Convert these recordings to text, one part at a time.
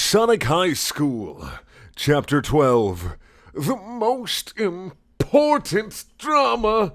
Sonic High School, Chapter 12, The Most Important Drama.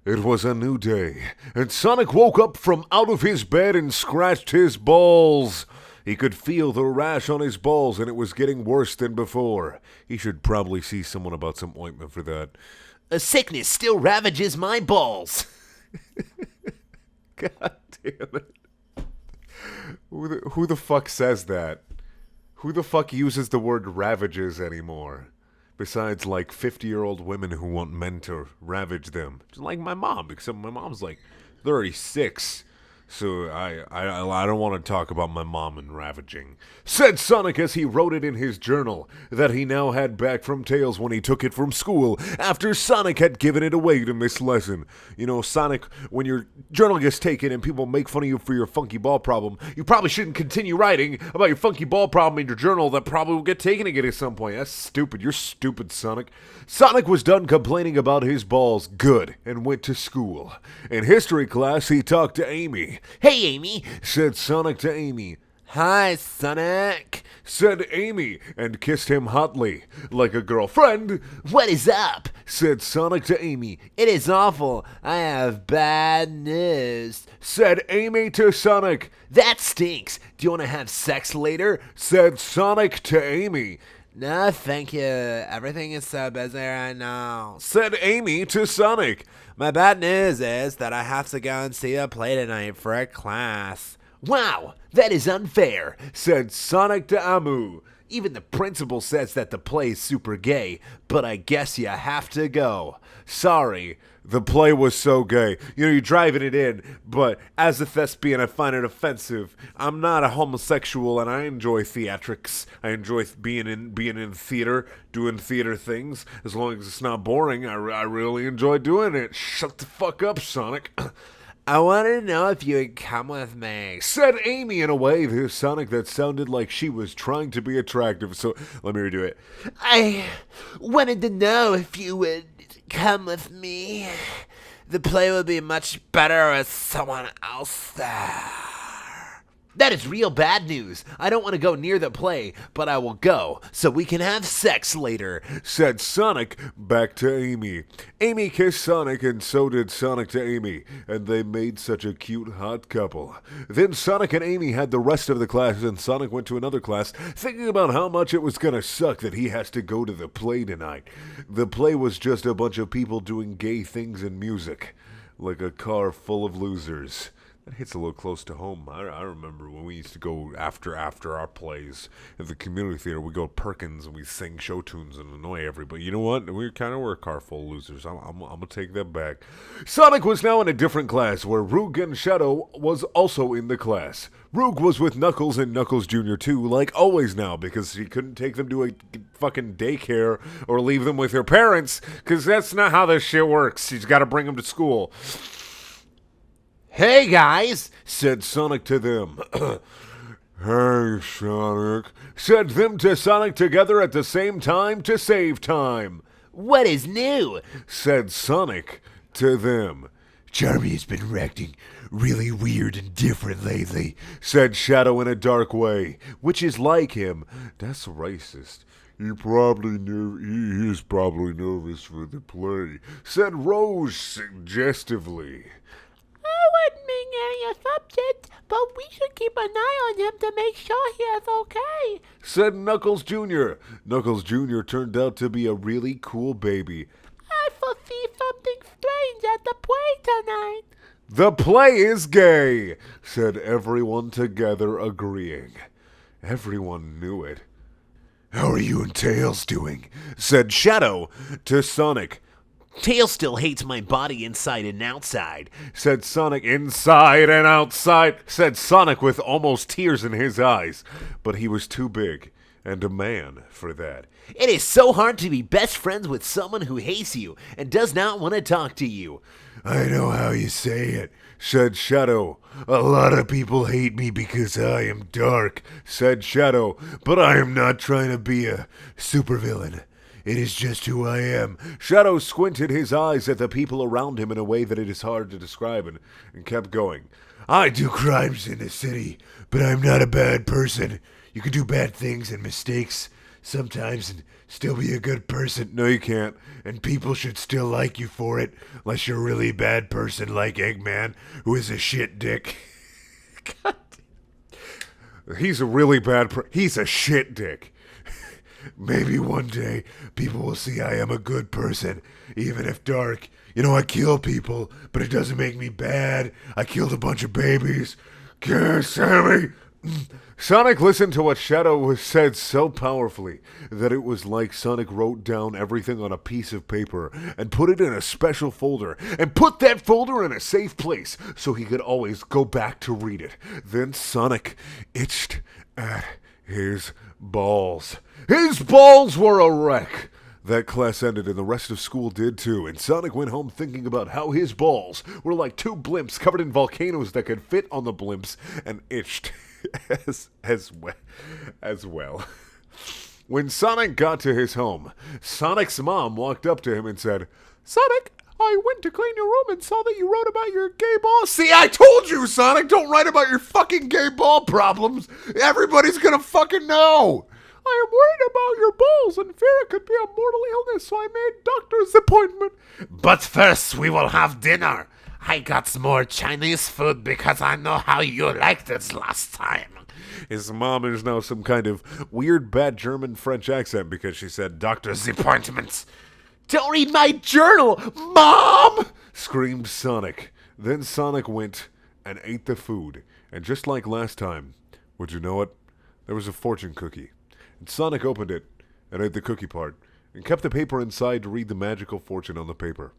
It was a new day, and Sonic woke up from out of his bed and scratched his balls. He could feel the rash on his balls, and it was getting worse than before. He should probably see someone about some ointment for that. A sickness still ravages my balls. God damn it. Who the fuck says that? Who the fuck uses the word ravages anymore? Besides, like, 50-year-old women who want men to ravage them. Just like my mom, except my mom's, like, 36. So I don't want to talk about my mom and ravaging. Said Sonic as he wrote it in his journal that he now had back from Tails when he took it from school after Sonic had given it away to Miss Lesson. You know, Sonic, when your journal gets taken and people make fun of you for your funky ball problem, you probably shouldn't continue writing about your funky ball problem in your journal that probably will get taken again at some point. That's stupid. You're stupid, Sonic. Sonic was done complaining about his balls good and went to school. In history class, he talked to Amy. Hey, Amy, Said Sonic to Amy. Hi, Sonic. Said Amy and kissed him hotly, like a girlfriend. What is up? Said Sonic to Amy. It is awful. I have bad news. Said Amy to Sonic. That stinks. Do you want to have sex later? Said Sonic to Amy. No, thank you. Everything is so busy right now. Said Amy to Sonic. My bad news is that I have to go and see a play tonight for a class. Wow, that is unfair. Said Sonic to Amu. Even the principal says that the play is super gay, but I guess you have to go. Sorry, the play was so gay. You know, you're driving it in, but as a thespian, I find it offensive. I'm not a homosexual, and I enjoy theatrics. I enjoy being in theater, doing theater things. As long as it's not boring, I really enjoy doing it. Shut the fuck up, Sonic. I wanted to know if you would come with me. Said Amy in a way to Sonic that sounded like she was trying to be attractive. So let me redo it. I wanted to know if you would come with me. The play would be much better with someone else there. That is real bad news. I don't want to go near the play, but I will go so we can have sex later. Said Sonic back to Amy. Amy kissed Sonic and so did Sonic to Amy, and they made such a cute hot couple. Then Sonic and Amy had the rest of the class and Sonic went to another class thinking about how much it was gonna suck that he has to go to the play tonight. The play was just a bunch of people doing gay things and music, like a car full of losers. That hits a little close to home. I remember when we used to go after our plays at the community theater. We go to Perkins and we sing show tunes and annoy everybody. You know what? We kind of were a car full of losers. I'm gonna take that back. Sonic was now in a different class where Roog and Shadow was also in the class. Roog was with Knuckles and Knuckles Jr. too, like always now, because he couldn't take them to a fucking daycare or leave them with their parents, because that's not how this shit works. He's got to bring them to school. Hey, guys, said Sonic to them. Hey, Sonic, said them to Sonic together at the same time to save time. What is new? Said Sonic to them. Charmy has been acting really weird and different lately, said Shadow in a dark way, which is like him. That's racist. He is probably nervous for the play, said Rose suggestively. I wouldn't make any assumptions, but we should keep an eye on him to make sure he is okay, said Knuckles Jr. Knuckles Jr. turned out to be a really cool baby. I foresee something strange at the play tonight. The play is gay, said everyone together, agreeing. Everyone knew it. How are you and Tails doing? Said Shadow to Sonic. Tails still hates my body inside and outside, said Sonic. Inside and outside, said Sonic with almost tears in his eyes. But he was too big and a man for that. It is so hard to be best friends with someone who hates you and does not want to talk to you. I know how you say it, said Shadow. A lot of people hate me because I am dark, said Shadow, but I am not trying to be a supervillain. It is just who I am. Shadow squinted his eyes at the people around him in a way that it is hard to describe and kept going. I do crimes in the city, but I'm not a bad person. You You can do bad things and mistakes sometimes and still be a good person. No, you can't. And people should still like you for it, unless you're a really bad person like Eggman, who is a shit dick. He's a really bad he's a shit dick. Maybe one day people will see I am a good person, even if dark. You know, I kill people, but it doesn't make me bad. I killed a bunch of babies. Yeah, Sammy. Sonic listened to what Shadow was said so powerfully that it was like Sonic wrote down everything on a piece of paper and put it in a special folder and put that folder in a safe place so he could always go back to read it. Then Sonic itched at his balls. His balls were a wreck. That class ended and the rest of school did too, and Sonic went home thinking about how his balls were like two blimps covered in volcanoes that could fit on the blimps and itched as well. When Sonic got to his home, Sonic's mom walked up to him and said, "Sonic, I went to clean your room and saw that you wrote about your gay balls." See, I told you, Sonic, don't write about your fucking gay ball problems. Everybody's gonna fucking know. "I am worried about your balls and fear it could be a mortal illness, so I made doctor's appointment." But first, we will have dinner. I got some more Chinese food because I know how you liked it last time. His mom is now some kind of weird bad German French accent because she said doctor's appointments. Don't read my journal, Mom! Screamed Sonic. Then Sonic went and ate the food. And just like last time, would you know it? There was a fortune cookie. And Sonic opened it and ate the cookie part and kept the paper inside to read the magical fortune on the paper.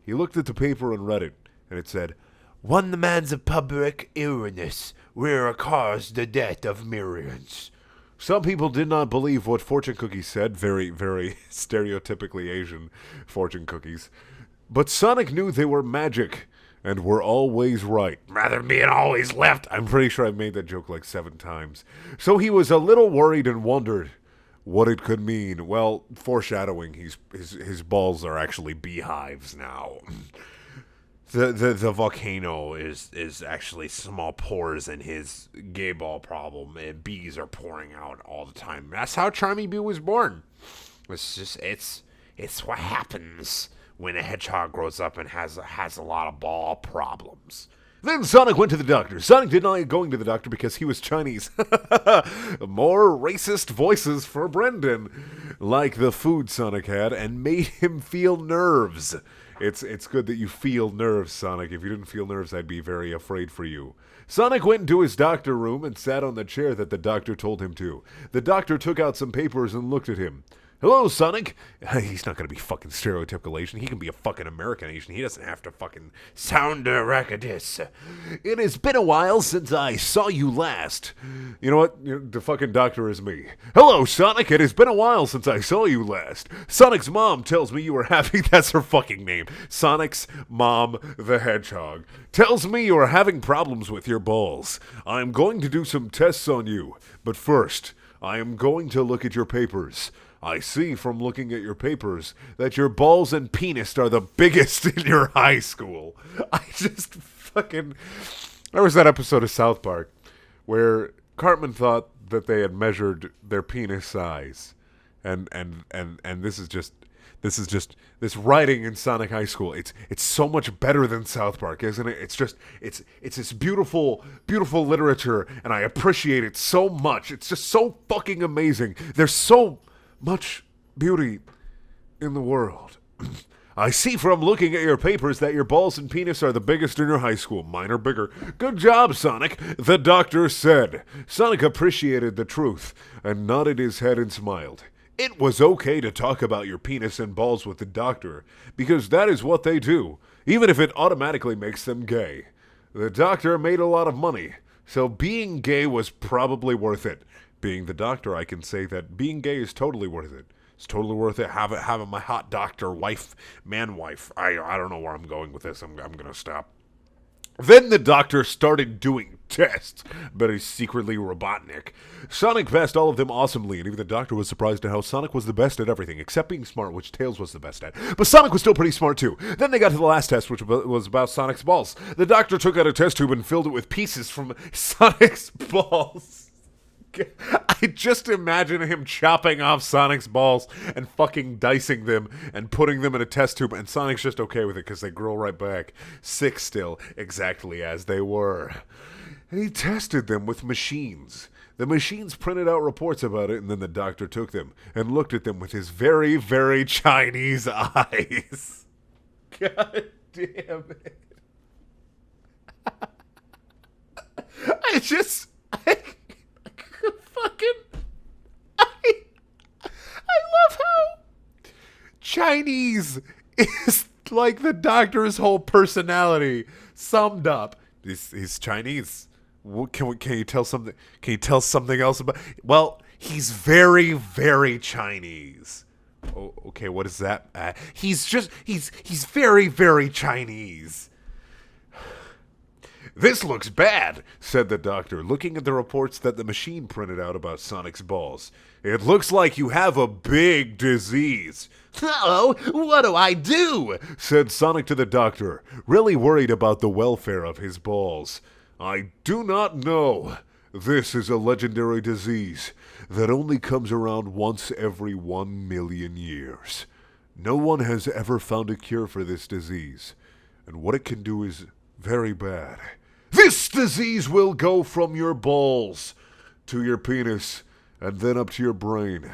He looked at the paper and read it, and it said, "One man's a public illness, where caused the death of millions." Some people did not believe what fortune cookies said, very, very stereotypically Asian fortune cookies. But Sonic knew they were magic and were always right. Rather being always left. I'm pretty sure I've made that joke like 7 times. So he was a little worried and wondered what it could mean. Well, foreshadowing, his balls are actually beehives now. The volcano is actually small pores in his gay ball problem, and bees are pouring out all the time. That's how Charmy Bee was born. It's what happens when a hedgehog grows up and has a lot of ball problems. Then Sonic went to the doctor. Sonic did not like going to the doctor because he was Chinese. More racist voices for Brendan, like the food Sonic had, and made him feel nerves. It's good that you feel nerves, Sonic. If you didn't feel nerves, I'd be very afraid for you. Sonic went into his doctor room and sat on the chair that the doctor told him to. The doctor took out some papers and looked at him. "Hello, Sonic." He's not going to be fucking stereotypical Asian. He can be a fucking American Asian. He doesn't have to fucking sound a rackadis. "It has been a while since I saw you last." You know what? The fucking doctor is me. "Hello, Sonic. It has been a while since I saw you last. Sonic's mom tells me you were having..." That's her fucking name. Sonic's mom, the hedgehog, tells me you are having problems with your balls. I'm going to do some tests on you. But first, I am going to look at your papers. I see from looking at your papers that your balls and penis are the biggest in your high school. I just fucking... There was that episode of South Park where Cartman thought that they had measured their penis size. And this is just this writing in Sonic High School. It's so much better than South Park, isn't it? It's this beautiful literature, and I appreciate it so much. It's just so fucking amazing. There's so much beauty in the world. I see from looking at your papers that your balls and penis are the biggest in your high school. Mine are bigger. Good job, Sonic, the doctor said. Sonic appreciated the truth and nodded his head and smiled. It was okay to talk about your penis and balls with the doctor, because that is what they do, even if it automatically makes them gay. The doctor made a lot of money, so being gay was probably worth it. Being the doctor, I can say that being gay is totally worth it. It's totally worth it. Having my hot doctor wife, man wife. I don't know where I'm going with this. I'm gonna stop. Then the doctor started doing tests, but he's secretly Robotnik. Sonic passed all of them awesomely, and even the doctor was surprised at how Sonic was the best at everything, except being smart, which Tails was the best at. But Sonic was still pretty smart too. Then they got to the last test, which was about Sonic's balls. The doctor took out a test tube and filled it with pieces from Sonic's balls. I just imagine him chopping off Sonic's balls and fucking dicing them and putting them in a test tube, and Sonic's just okay with it because they grow right back, sick still, exactly as they were. And he tested them with machines. The machines printed out reports about it, and then the doctor took them and looked at them with his very, very Chinese eyes. God damn it. I love how Chinese is like the doctor's whole personality summed up. He's Chinese. Can you tell something? Can you tell something else about? Well, he's very, very Chinese. Oh, okay, what is that? He's very, very Chinese. This looks bad, said the doctor, looking at the reports that the machine printed out about Sonic's balls. It looks like you have a big disease. Oh, what do I do? Said Sonic to the doctor, really worried about the welfare of his balls. I do not know. This is a legendary disease that only comes around once every 1 million years. No one has ever found a cure for this disease, and what it can do is very bad. This disease will go from your balls to your penis and then up to your brain,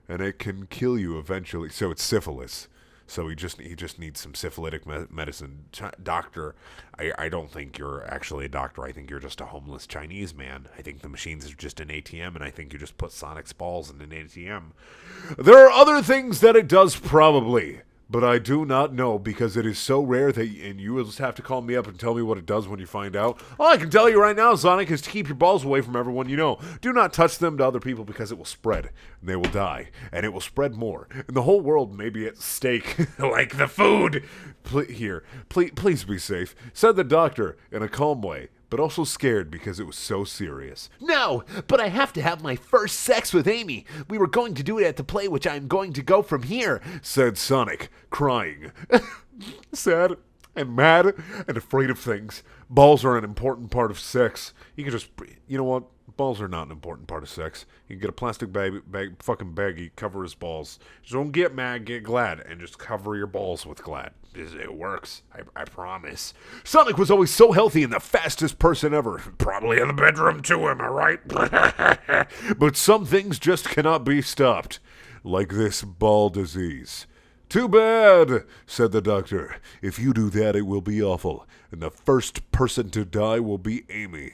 and it can kill you eventually. So it's syphilis. So he just needs some syphilitic medicine. Doctor, I don't think you're actually a doctor. I think you're just a homeless Chinese man. I think the machines are just an ATM, and I think you just put Sonic's balls in an ATM. There are other things that it does probably, but I do not know because it is so rare that, and you will just have to call me up and tell me what it does when you find out. All I can tell you right now, Sonic, is to keep your balls away from everyone you know. Do not touch them to other people because it will spread, and they will die, and it will spread more, and the whole world may be at stake, like the food. Please be safe, said the doctor in a calm way, but also scared because it was so serious. No, but I have to have my first sex with Amy. We were going to do it at the play, which I'm going to go from here, said Sonic, crying. Sad and mad and afraid of things. Balls are an important part of sex. You can just, you know what? Balls are not an important part of sex. You can get a plastic fucking baggie, cover his balls. Just don't get mad, get glad, and just cover your balls with glad. It works. I promise. Sonic was always so healthy and the fastest person ever. Probably in the bedroom too, am I right? But some things just cannot be stopped. Like this ball disease. Too bad, said the doctor. If you do that, it will be awful. And the first person to die will be Amy.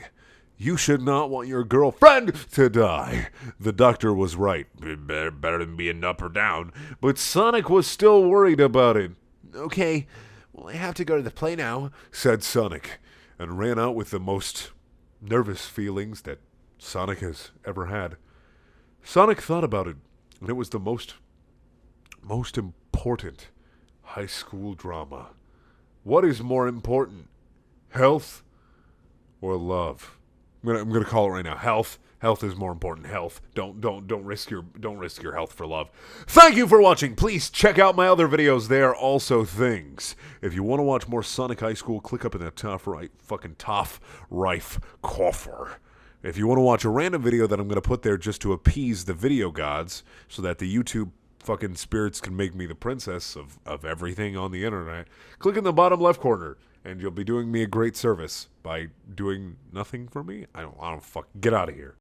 You should not want your girlfriend to die. The doctor was right. Better than being up or down. But Sonic was still worried about it. Okay, well, I have to go to the play now, said Sonic, and ran out with the most nervous feelings that Sonic has ever had. Sonic thought about it, and it was the most important high school drama. What is more important, health or love? I'm gonna call it right now. Health. Health is more important. Health. Don't risk your health for love. Thank you for watching. Please check out my other videos. They are also things. If you want to watch more Sonic High School, click up in the top right coffer. If you want to watch a random video that I'm gonna put there just to appease the video gods, so that the YouTube fucking spirits can make me the princess of everything on the internet, click in the bottom left corner. And you'll be doing me a great service by doing nothing for me. I don't fuck. Get out of here.